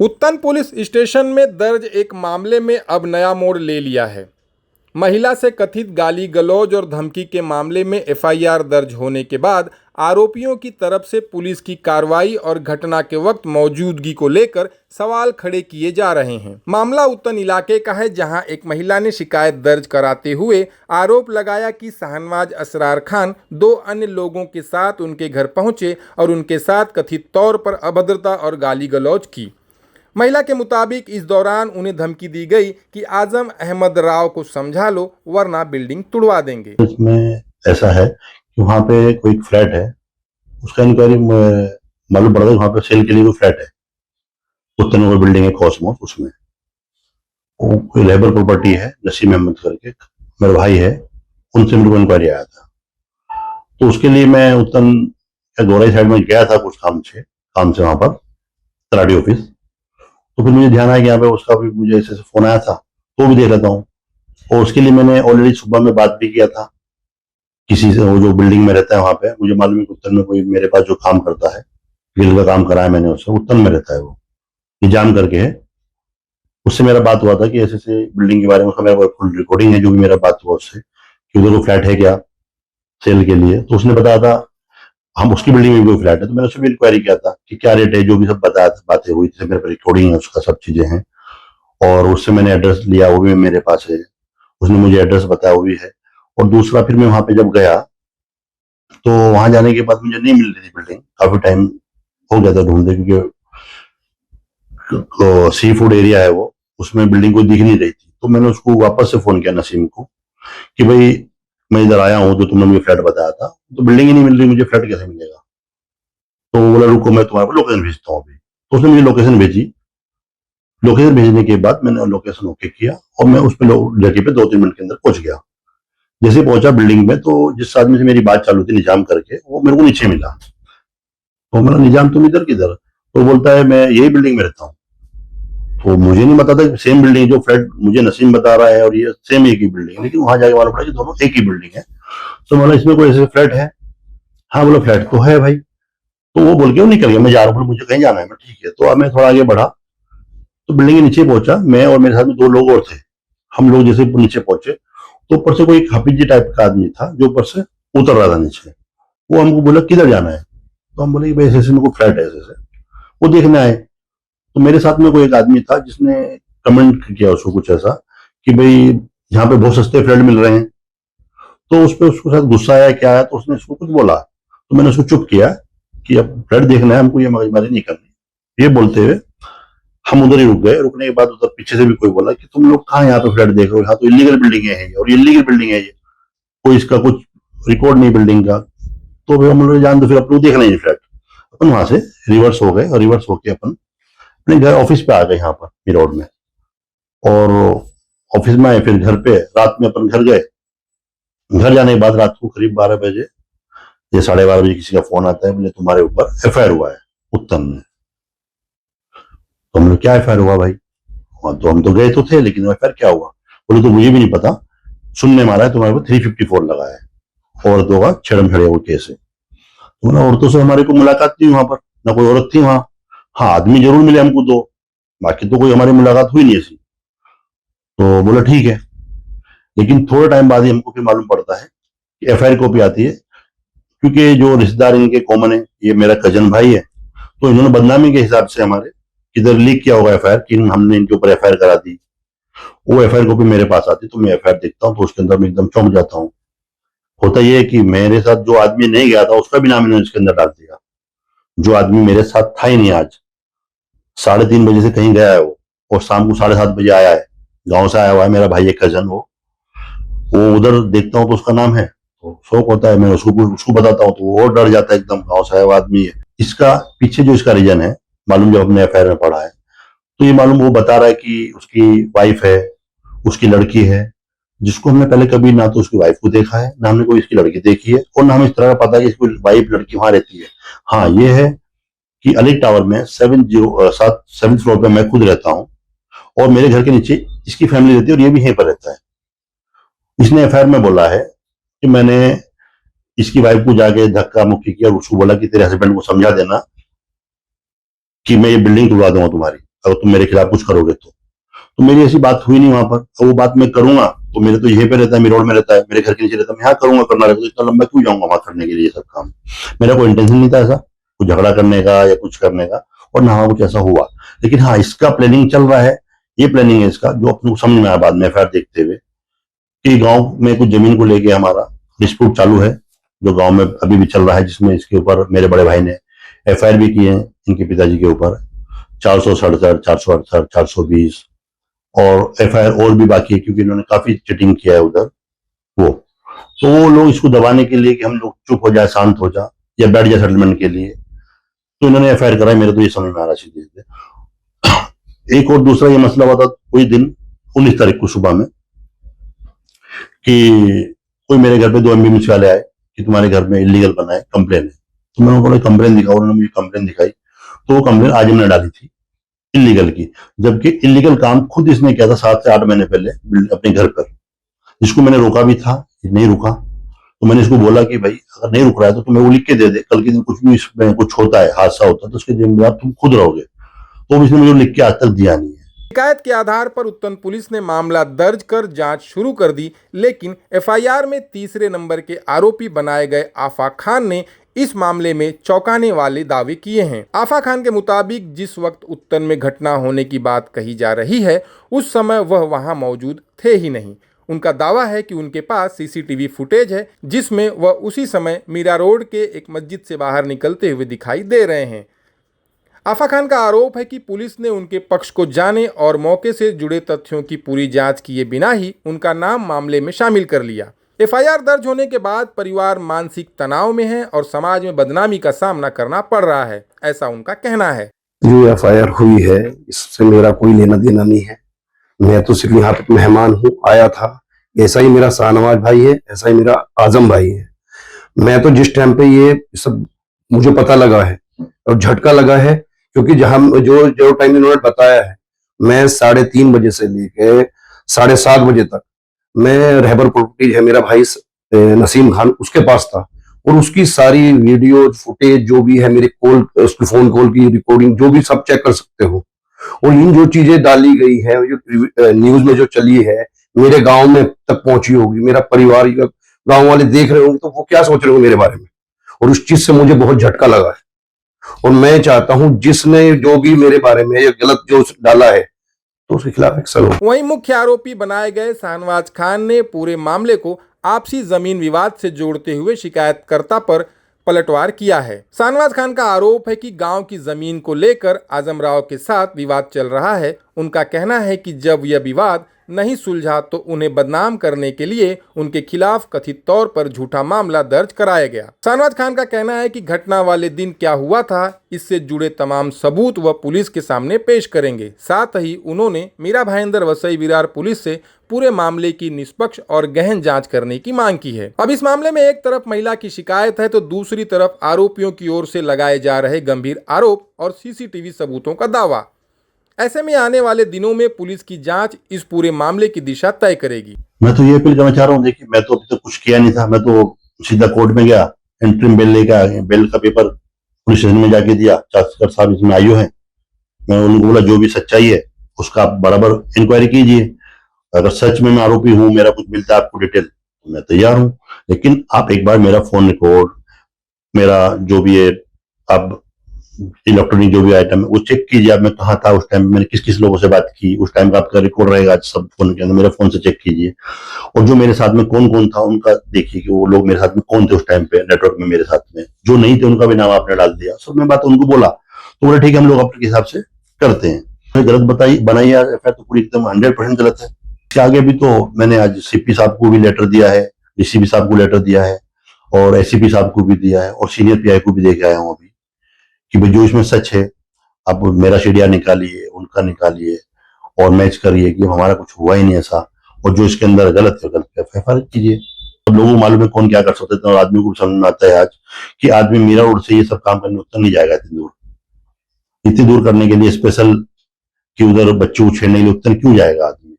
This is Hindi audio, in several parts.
उत्तन पुलिस स्टेशन में दर्ज एक मामले में अब नया मोड़ ले लिया है। महिला से कथित गाली गलौज और धमकी के मामले में एफआईआर दर्ज होने के बाद आरोपियों की तरफ से पुलिस की कार्रवाई और घटना के वक्त मौजूदगी को लेकर सवाल खड़े किए जा रहे हैं। मामला उत्तन इलाके का है, जहां एक महिला ने शिकायत दर्ज कराते हुए आरोप लगाया कि शाहनवाज असरार खान दो अन्य लोगों के साथ उनके घर पहुंचे और उनके साथ कथित तौर पर अभद्रता और गाली गलौज की। महिला के मुताबिक इस दौरान उन्हें धमकी दी गई कि आजम अहमद राव को समझा लो वरना बिल्डिंग तुड़वा देंगे। इसमें ऐसा है कि वहाँ पे कोई एक फ्लैट है, उसका इंक्वायरी मालूम पड़ा था। वहाँ पे सेल के लिए कोई फ्लैट है, उत्तर नगर बिल्डिंग है कॉस्मोस, उसमें वो कोई लेबर प्रॉपर्टी है, नसीम अहमद करके मेरा भाई है, उनसे मेरे को इंक्वायरी आया था। तो उसके लिए मैं उत्तन गौराई साइड में गया था कुछ काम से वहाँ पर तलाटी ऑफिस। तो फिर मुझे ध्यान आया कि यहाँ पे उसका भी मुझे ऐसे फोन आया था, तो भी देख लेता हूँ। और उसके लिए मैंने ऑलरेडी सुबह में बात भी किया था किसी से, वो जो बिल्डिंग में रहता है वहां पे। मुझे मालूम है कि उत्तर में कोई मेरे पास जो काम करता है, गिल का काम कराया मैंने उससे, उत्तर में रहता है वो, निजाम करके है। उससे मेरा बात हुआ था कि ऐसे ऐसे बिल्डिंग के बारे में, उसका मेरा फुल रिकॉर्डिंग है जो भी मेरा बात हुआ उससे, कि उधर वो फ्लैट है क्या सेल के लिए। तो उसने बताया था हम उसकी बिल्डिंग में भी कोई फ्लैट है। तो मैंने उससे भी इंक्वायरी किया था कि क्या रेट है, जो भी सब बताया था, बातें हुई थी, मेरे पास रिकॉर्डिंग है उसका, सब चीजें हैं। और उससे मैंने एड्रेस लिया, वो भी मेरे पास है, उसने मुझे एड्रेस बताया, वो भी है। और दूसरा, फिर मैं वहां पे जब गया तो वहां जाने के बाद मुझे नहीं मिल रही थी बिल्डिंग, काफी टाइम हो गया था ढूंढते, क्योंकि सी फूड एरिया है वो, उसमें बिल्डिंग कोई दिख नहीं रही थी। तो मैंने उसको वापस से फोन किया नसीम को कि भाई मैं इधर आया हूँ, जो तुमने मुझे फ्लैट बताया था, तो बिल्डिंग ही नहीं मिल रही, मुझे फ्लैट कैसे मिलेगा। तो वो बोला रुको मैं तुम्हारे को लोकेशन भेजता हूँ अभी। तो उसने मुझे लोकेशन भेजी। लोकेशन भेजने के बाद मैंने लोकेशन ओके किया और मैं उस पर जगह पे 2-3 मिनट के अंदर पहुंच गया। जैसे पहुंचा बिल्डिंग में, तो जिस आदमी से मेरी बात चालू थी निजाम करके, वो मेरे को नीचे मिला। तो मेरा निजाम तुम इधर किधर? तो बोलता है मैं यही बिल्डिंग में रहता हूँ। तो मुझे नहीं पता था कि सेम बिल्डिंग, जो फ्लैट मुझे नसीम बता रहा है और ये सेम एक ही बिल्डिंग है, लेकिन वहां जाके मालूम पड़ा कि दोनों एक ही बिल्डिंग है। तो बोला इसमें कोई ऐसे फ्लैट है? हाँ बोला फ्लैट तो है भाई। तो वो बोल के वो निकल गया, मैं जा रहा हूँ, मुझे कहीं जाना है। मैं ठीक है। तो अब मैं थोड़ा आगे बढ़ा, तो बिल्डिंग के नीचे पहुंचा मैं, और मेरे साथ में 2 लोग और थे। हम लोग जैसे नीचे पहुंचे, तो ऊपर से कोई एक हाफिज जी टाइप का आदमी था जो ऊपर से उतर रहा था नीचे। वो हमको बोला किधर जाना है? तो हम बोले भाई ऐसे ऐसे मेरे को फ्लैट है ऐसे ऐसे। वो देखने आए, तो मेरे साथ में कोई एक आदमी था जिसने कमेंट किया उसको कुछ ऐसा कि भाई यहाँ पे बहुत सस्ते फ्लैट मिल रहे हैं। तो उस पर उसके साथ गुस्सा आया क्या आया, तो उसने उसको कुछ बोला। तो मैंने उसको चुप किया कि अब फ्लैट देखना है हमको, ये मगजमारी नहीं करनी। ये बोलते हुए हम उधर ही रुक गए। रुकने के बाद उधर पीछे से भी कोई बोला कि तुम लोग कहाँ यहाँ पे फ्लैट देख रहे हो, यहाँ तो इलीगल बिल्डिंग है ये, और इलीगल बिल्डिंग है ये, कोई इसका कुछ रिकॉर्ड नहीं बिल्डिंग का। तो फिर हम लोग जान, तो फिर अपने देखना ही फ्लैट। अपन वहां से रिवर्स हो गए, और रिवर्स होके अपन अपने घर ऑफिस पे आ गए, यहाँ पर रोड में। और ऑफिस में आए, फिर घर पे रात में अपन घर गए। घर जाने के बाद रात को करीब 12 बजे या 12:30 बजे किसी का फोन आता है, बोले तुम्हारे ऊपर एफआईआर हुआ है उत्तम में। तो हम लोग क्या एफआईआर हुआ भाई? हाँ, तो हम तो गए तो थे, लेकिन एफआईआर क्या हुआ? बोले तो मुझे भी नहीं पता, सुनने मारा है तुम्हारे ऊपर 354 लगा है, औरतों का छेड़म छड़े वो केस है। तो ना औरतों से हमारे को मुलाकात नहीं वहां पर, ना कोई औरत थी वहां। हाँ आदमी जरूर मिले हमको दो, बाकी तो कोई हमारी मुलाकात हुई नहीं ऐसी। तो बोला ठीक है। लेकिन थोड़े टाइम बाद ही हमको फिर मालूम पड़ता है कि एफआईआर कॉपी आती है, क्योंकि जो रिश्तेदार इनके कॉमन है, ये मेरा कजन भाई है। तो इन्होंने बदनामी के हिसाब से हमारे किधर लीक किया होगा एफआईआर, कि हमने इनके ऊपर एफआईआर करा दी। वो एफआईआर कॉपी मेरे पास आती, तो मैं एफआईआर देखता हूँ, तो उसके अंदर मैं एकदम चौंक जाता हूँ। होता यह है कि मेरे साथ जो आदमी नहीं गया था उसका भी नाम इन्होंने इसके अंदर डाल दिया। जो आदमी मेरे साथ था ही नहीं, आज 3:30 बजे से कहीं गया है वो, और शाम को 7:30 बजे आया है। गाँव से आया हुआ है मेरा भाई, एक कजन। वो उधर देखता हूँ तो उसका नाम है, तो शौक होता है, मैं उसको बताता हूँ तो वो और डर जाता है, एकदम गाँव से आया हुआ आदमी है। इसका पीछे जो इसका रीजन है मालूम, जब हमने एफआईआर में पढ़ा है, तो ये मालूम वो बता रहा है कि उसकी वाइफ है, उसकी लड़की है, जिसको हमने पहले कभी ना तो उसकी वाइफ को देखा है, ना हमने कोई इसकी लड़की देखी है, और ना हमें इस तरह का पता है कि इसकी वाइफ लड़की वहां रहती है। हाँ ये है कि अलीग टावर में 7th फ्लोर पे मैं खुद रहता हूँ, और मेरे घर के नीचे इसकी फैमिली रहती है, और ये भी यहीं पर रहता है। इसने एफआईआर में बोला है कि मैंने इसकी वाइफ को जाके धक्का मुक्की किया, और उसको बोला कि तेरे हस्बैंड को समझा देना कि मैं ये बिल्डिंग तुड़वा दूंगा तुम्हारी। अगर तुम मेरे खिलाफ कुछ करोगे तो मेरी ऐसी बात हुई नहीं वहां पर। और वो बात मैं करूंगा तो मेरे तो यहीं पे रहता है, मेरे रोड में रहता है, मेरे घर के नीचे रहता है, मैं यहाँ करूंगा, करना रहता है, तो इतना लंबा क्यों जाऊंगा वहां करने के लिए ये सब काम। मेरा कोई इंटेंशन नहीं था ऐसा कुछ झगड़ा करने का या कुछ करने का, और ना कुछ ऐसा हुआ। लेकिन हाँ, इसका प्लानिंग चल रहा है, ये प्लानिंग है इसका, जो अपने को समझ में आया बाद में एफआईआर देखते हुए, कि गांव में कुछ जमीन को लेके हमारा डिस्प्यूट चालू है, जो गांव में अभी भी चल रहा है, जिसमें इसके ऊपर मेरे बड़े भाई ने एफआईआर भी किए हैं इनके पिताजी के ऊपर, 467, 468, 420, और एफआईआर और भी बाकी है, क्योंकि इन्होंने काफी चीटिंग किया है उधर। वो तो वो लोग इसको दबाने के लिए कि हम लोग चुप हो जाए, शांत हो जाए या बैठ जाए सेटलमेंट के लिए, तो इन्होंने एफआईआर कराई। मेरे तो ये समझ में आ रहा सीधे सीधे। एक और दूसरा ये मसला हुआ था कोई दिन 19 तारीख को सुबह में, कि कोई मेरे घर पे 2 एमबीएमसी वाले आए कि तुम्हारे घर में इलीगल बना है, कंप्लेन है। तो मैंने बोला कंप्लेन दिखाओ, उन्होंने मुझे कंप्लेन दिखाई, तो वो कंप्लेन आज हमने डाली थी इलीगल की, जबकि इलीगल काम खुद इसने किया था 7 से 8 महीने पहले अपने घर पर, जिसको मैंने रोका भी था, नहीं रुका। तो मैंने इसको बोला कि भाई अगर नहीं रुक रहा है तो तुम्हें वो लिख के दे दे, कल के दिन कुछ भी इसमें कुछ होता है, हादसा होता है, तो उसके जिम्मेदार तुम खुद रहोगे। तो इसने मुझे लिख के आज तक दिया नहीं है। शिकायत के आधार पर उत्तन पुलिस ने मामला दर्ज कर जांच शुरू कर दी, लेकिन एफआईआर में तीसरे नंबर के आरोपी बनाए गए आफा खान ने इस मामले में चौंकाने वाले दावे किए हैं। आफा खान के मुताबिक जिस वक्त उत्तन में घटना होने की बात कही जा रही है, उस समय वह वहां मौजूद थे ही नहीं। उनका दावा है कि उनके पास सीसीटीवी फुटेज है, जिसमें वह उसी समय मीरा रोड के एक मस्जिद से बाहर निकलते हुए दिखाई दे रहे हैं। आफा खान का आरोप है कि पुलिस ने उनके पक्ष को जाने और मौके से जुड़े तथ्यों की पूरी जांच किए बिना ही उनका नाम मामले में शामिल कर लिया। एफआईआर दर्ज होने के बाद परिवार मानसिक तनाव में है और समाज में बदनामी का सामना करना पड़ रहा है, ऐसा उनका कहना है। जो एफआईआर हुई है इससे मेरा कोई लेना देना नहीं है, मैं तो सिर्फ यहाँ पे मेहमान हूँ, आया था। ऐसा ही मेरा शाहनवाज भाई है, ऐसा ही मेरा आजम भाई है। मैं तो जिस टाइम पे ये सब मुझे पता लगा है और झटका लगा है, क्योंकि जहां जो जो टाइम इन्होंने बताया है, मैं 3:30 बजे से लेके 7:30 बजे तक मैं रहबर प्रॉपर्टी है मेरा भाई नसीम खान, उसके पास था, और उसकी सारी वीडियो फुटेज जो भी है, मेरे कॉल, उसकी फोन कॉल की रिकॉर्डिंग जो भी सब चेक कर सकते हो। और इन जो चीजें डाली गई है, जो न्यूज में जो चली है, मेरे गांव में तक पहुंची होगी, मेरा परिवार, गांव वाले देख रहे होंगे, तो वो क्या सोच रहे होंगे मेरे बारे में। और उस चीज से मुझे बहुत झटका लगा है, और मैं चाहता हूं जिसने जो भी मेरे बारे में ये गलत जो डाला है तो उसके खिलाफ एक्शन हो। वहीं मुख्य आरोपी बनाए गए शाहनवाज खान ने पूरे मामले को आपसी जमीन विवाद से जोड़ते हुए शिकायतकर्ता पर पलटवार किया है। शाहनवाज खान का आरोप है कि गांव की जमीन को लेकर आजम राव के साथ विवाद चल रहा है। उनका कहना है कि जब यह विवाद नहीं सुलझा तो उन्हें बदनाम करने के लिए उनके खिलाफ कथित तौर पर झूठा मामला दर्ज कराया गया। शाहनवाज खान का कहना है कि घटना वाले दिन क्या हुआ था, इससे जुड़े तमाम सबूत वह पुलिस के सामने पेश करेंगे। साथ ही उन्होंने मीरा भाईंदर वसई विरार पुलिस से पूरे मामले की निष्पक्ष और गहन जांच करने की मांग की है। अब इस मामले में एक तरफ महिला की शिकायत है तो दूसरी तरफ आरोपियों की ओर से लगाए जा रहे गंभीर आरोप और सीसीटीवी सबूतों का दावा। ऐसे में आने वाले दिनों में पुलिस की जांच इस पूरे मामले की दिशा तय करेगी। मैं तो ये अपील करना चाह रहा हूँ, देखिए मैं तो अभी तक कुछ किया नहीं था, मैं तो सीधा कोर्ट में गया, एंट्रीम बेल लेके आ गया, बेल का पेपर पुलिस स्टेशन में जाके दिया, चार्जकर साहब इसमें आयु है। मैं उनको बोला जो भी सच्चाई है उसका आप बराबर इंक्वायरी कीजिए, अगर सच में मैं आरोपी हूँ, मेरा कुछ मिलता है आपको डिटेल, तो मैं तैयार हूँ। लेकिन आप एक बार मेरा फोन रिकॉर्ड, मेरा जो भी है अब इलेक्ट्रॉनिक जो भी आइटम है वो चेक कीजिए, आप मैं कहाँ था उस टाइम, मैंने किस किस लोगों से बात की, उस टाइम का आपका रिकॉर्ड रहेगा सब फोन के अंदर, मेरे फोन से चेक कीजिए। और जो मेरे साथ में कौन कौन था उनका देखिए कि वो लोग मेरे साथ में कौन थे उस टाइम पे नेटवर्क में मेरे साथ में, जो नहीं थे उनका भी नाम आपने डाल दिया। सब मैं बात उनको बोला, तो बोले ठीक है हम लोग अपने हिसाब से करते हैं। गलत बताई बनाई एफआईआर तो पूरी एकदम 100% गलत है। इसके आगे भी तो मैंने आज सीपी साहब को भी लेटर दिया है, डीसीपी साहब को लेटर दिया है, और एसीपी साहब को भी दिया है, और सीनियर पीआई को भी देके आया हूँ अभी, कि भाई जो इसमें सच है आप मेरा सीडीआर निकालिए, उनका निकालिए और मैच करिए कि हमारा कुछ हुआ ही नहीं ऐसा, और जो इसके अंदर गलत है गलत एफआईआर कीजिए। अब लोगों को मालूम है कौन क्या कर सकते थे, और आदमी को समझ में आता है आज कि आदमी मीरा रोड से ये सब काम करने उतना नहीं जाएगा इतनी दूर करने के लिए, स्पेशल कि उधर बच्चों को छेड़ने के लिए उतना क्यों जाएगा आदमी।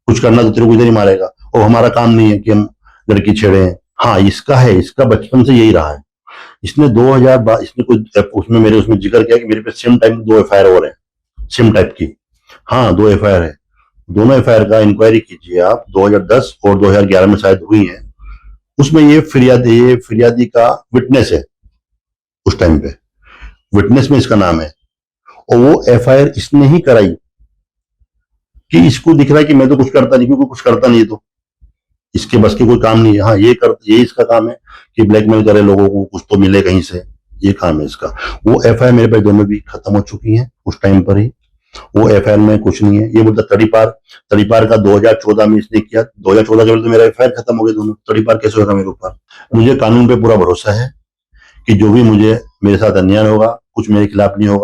कुछ करना तो तेरे को इधर ही मारेगा, और हमारा काम नहीं है कि हम लड़की छेड़े। हाँ इसका है, इसका बचपन से यही रहा है। इसने 2012 इसने कुछ उसमें मेरे उसमें जिक्र किया कि मेरे पे सेम टाइम 2 एफआईआर और हैं, सिम टाइप की। हाँ, 2 एफआईआर है। दोनों एफआईआर का इंक्वायरी कीजिए आप, 2010 और 2011 में शायद हुई है। उसमें ये फिरियादी का विटनेस है, उस टाइम पे विटनेस में इसका नाम है। और वो एफआईआर इसने ही कराई कि इसको दिख रहा है कि मैं तो कुछ करता नहीं, क्योंकि कुछ करता नहीं है तो इसके बस की कोई काम नहीं है। हाँ, ये इसका काम है कि ब्लैकमेल करे लोगों को, कुछ तो मिले कहीं से, ये काम है इसका। वो एफआईआर मेरे पास दोनों भी खत्म हो चुकी हैं उस टाइम पर ही। वो एफआईआर में कुछ नहीं है। ये बोलता तड़ीपार का 2014 में इसने किया, 2014 के बाद तो मेरा एफआईआर खत्म हो गया दोनों। तड़ीपार कैसे होगा मेरे ऊपर? मुझे कानून पे पूरा भरोसा है कि जो भी मेरे साथ अन्याय होगा, कुछ मेरे खिलाफ नहीं होगा।